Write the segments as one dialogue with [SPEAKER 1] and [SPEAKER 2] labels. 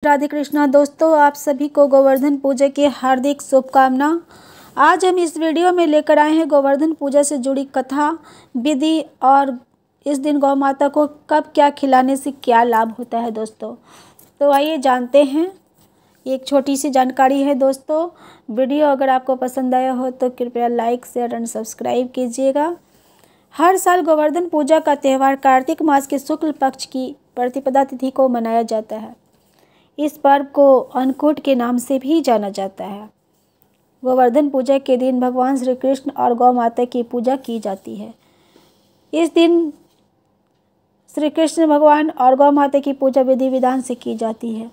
[SPEAKER 1] राधे कृष्णा दोस्तों, आप सभी को गोवर्धन पूजा की हार्दिक शुभकामना। आज हम इस वीडियो में लेकर आए हैं गोवर्धन पूजा से जुड़ी कथा, विधि और इस दिन गौ माता को कब क्या खिलाने से क्या लाभ होता है दोस्तों। तो आइए जानते हैं। एक छोटी सी जानकारी है दोस्तों। वीडियो अगर आपको पसंद आया हो तो कृपया लाइक, शेयर एंड सब्सक्राइब कीजिएगा। हर साल गोवर्धन पूजा का त्यौहार कार्तिक मास के शुक्ल पक्ष की प्रतिपदा तिथि को मनाया जाता है। इस पर्व को अन्नकूट के नाम से भी जाना जाता है। गोवर्धन पूजा के दिन भगवान श्री कृष्ण और गौ माता की पूजा की जाती है। इस दिन श्री कृष्ण भगवान और गौ माता की पूजा विधि विधान से की जाती है।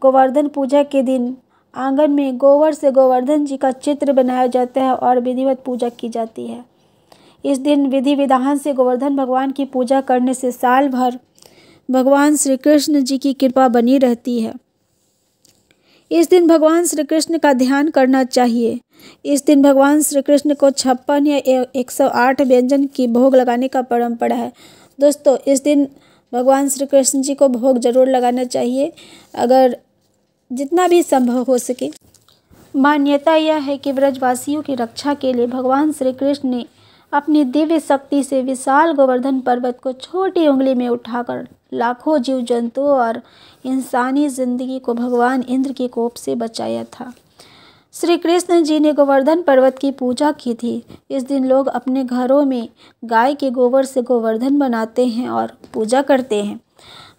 [SPEAKER 1] गोवर्धन पूजा के दिन आंगन में गोबर से गोवर्धन जी का चित्र बनाया जाता है और विधिवत पूजा की जाती है। इस दिन विधि विधान से गोवर्धन भगवान की पूजा करने से साल भर भगवान श्री कृष्ण जी की कृपा बनी रहती है। इस दिन भगवान श्री कृष्ण का ध्यान करना चाहिए। इस दिन भगवान श्री कृष्ण को 56 या 108 व्यंजन की भोग लगाने का परंपरा है। दोस्तों, इस दिन भगवान श्री कृष्ण जी को भोग जरूर लगाना चाहिए, अगर जितना भी संभव हो सके। मान्यता यह है कि ब्रजवासियों की रक्षा के लिए भगवान श्री कृष्ण ने अपनी दिव्य शक्ति से विशाल गोवर्धन पर्वत को छोटी उंगली में उठाकर लाखों जीव जंतुओं और इंसानी जिंदगी को भगवान इंद्र के कोप से बचाया था। श्री कृष्ण जी ने गोवर्धन पर्वत की पूजा की थी। इस दिन लोग अपने घरों में गाय के गोबर से गोवर्धन बनाते हैं और पूजा करते हैं।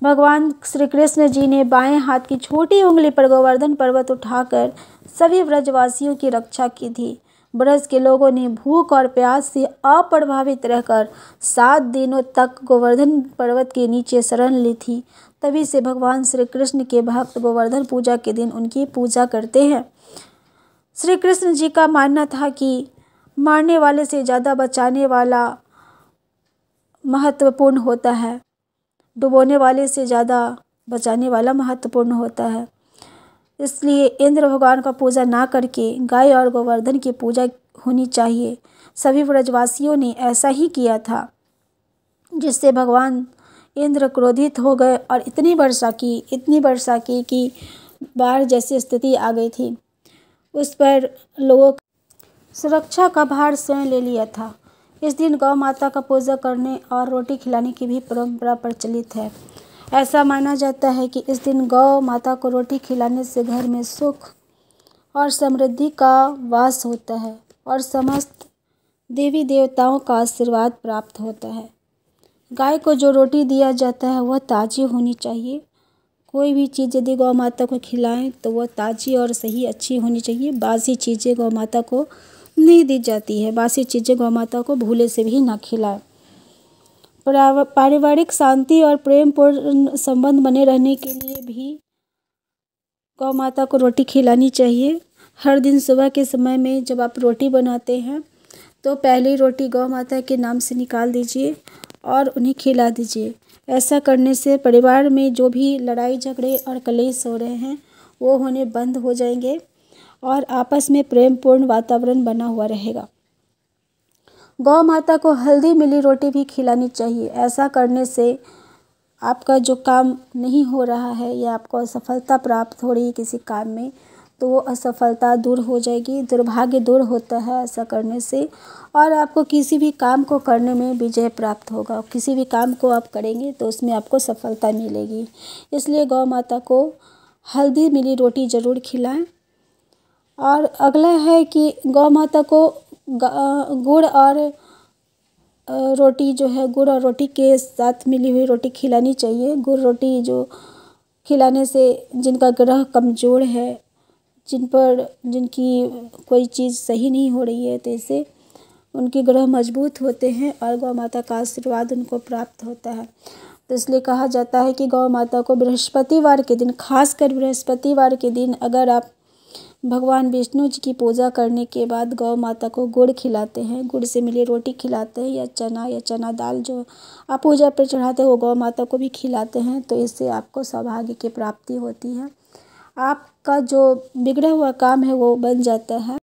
[SPEAKER 1] भगवान श्री कृष्ण जी ने बाएं हाथ की छोटी उंगली पर गोवर्धन पर्वत उठाकर सभी ब्रजवासियों की रक्षा की थी। ब्रज के लोगों ने भूख और प्यास से अप्रभावित रहकर 7 दिनों तक गोवर्धन पर्वत के नीचे शरण ली थी। तभी से भगवान श्री कृष्ण के भक्त गोवर्धन पूजा के दिन उनकी पूजा करते हैं। श्री कृष्ण जी का मानना था कि मारने वाले से ज़्यादा बचाने वाला महत्वपूर्ण होता है, डुबोने वाले से ज़्यादा बचाने वाला महत्वपूर्ण होता है। इसलिए इंद्र भगवान का पूजा ना करके गाय और गोवर्धन की पूजा होनी चाहिए। सभी ब्रजवासियों ने ऐसा ही किया था, जिससे भगवान इंद्र क्रोधित हो गए और इतनी वर्षा की कि बाढ़ जैसी स्थिति आ गई थी। उस पर लोगों सुरक्षा का भार स्वयं ले लिया था। इस दिन गौ माता का पूजा करने और रोटी खिलाने की भी परंपरा प्रचलित है। ऐसा माना जाता है कि इस दिन गौ माता को रोटी खिलाने से घर में सुख और समृद्धि का वास होता है और समस्त देवी देवताओं का आशीर्वाद प्राप्त होता है। गाय को जो रोटी दिया जाता है वह ताज़ी होनी चाहिए। कोई भी चीज़ यदि गौ माता को खिलाएं तो वह ताज़ी और सही अच्छी होनी चाहिए। बासी चीज़ें गौ माता को नहीं दी जाती है। बासी चीज़ें गौ माता को भूले से भी ना खिलाएं। पारिवारिक शांति और प्रेमपूर्ण संबंध बने रहने के लिए भी गौ माता को रोटी खिलानी चाहिए। हर दिन सुबह के समय में जब आप रोटी बनाते हैं तो पहली रोटी गौ माता के नाम से निकाल दीजिए और उन्हें खिला दीजिए। ऐसा करने से परिवार में जो भी लड़ाई झगड़े और कलेश हो रहे हैं वो होने बंद हो जाएंगे और आपस में प्रेमपूर्ण वातावरण बना हुआ रहेगा। गौ माता को हल्दी मिली रोटी भी खिलानी चाहिए। ऐसा करने से आपका जो काम नहीं हो रहा है या आपको असफलता प्राप्त हो रही है किसी काम में, तो वो असफलता दूर हो जाएगी, दुर्भाग्य दूर होता है ऐसा करने से, और आपको किसी भी काम को करने में विजय प्राप्त होगा। किसी भी काम को आप करेंगे तो उसमें आपको सफलता मिलेगी। इसलिए गौ माता को हल्दी मिली रोटी ज़रूर खिलाएं। और अगला है कि गौ माता को गुड़ और रोटी जो है, गुड़ और रोटी के साथ मिली हुई रोटी खिलानी चाहिए। गुड़ रोटी जो खिलाने से जिनका ग्रह कमज़ोर है, जिनकी कोई चीज़ सही नहीं हो रही है, तो इससे उनके ग्रह मजबूत होते हैं और गौ माता का आशीर्वाद उनको प्राप्त होता है। तो इसलिए कहा जाता है कि गौ माता को बृहस्पतिवार के दिन, खासकर बृहस्पतिवार के दिन, अगर आप भगवान विष्णु जी की पूजा करने के बाद गौ माता को गुड़ खिलाते हैं, गुड़ से मिली रोटी खिलाते हैं या चना दाल जो आप पूजा पर चढ़ाते हैं वो गौ माता को भी खिलाते हैं, तो इससे आपको सौभाग्य की प्राप्ति होती है। आपका जो बिगड़ा हुआ काम है वो बन जाता है।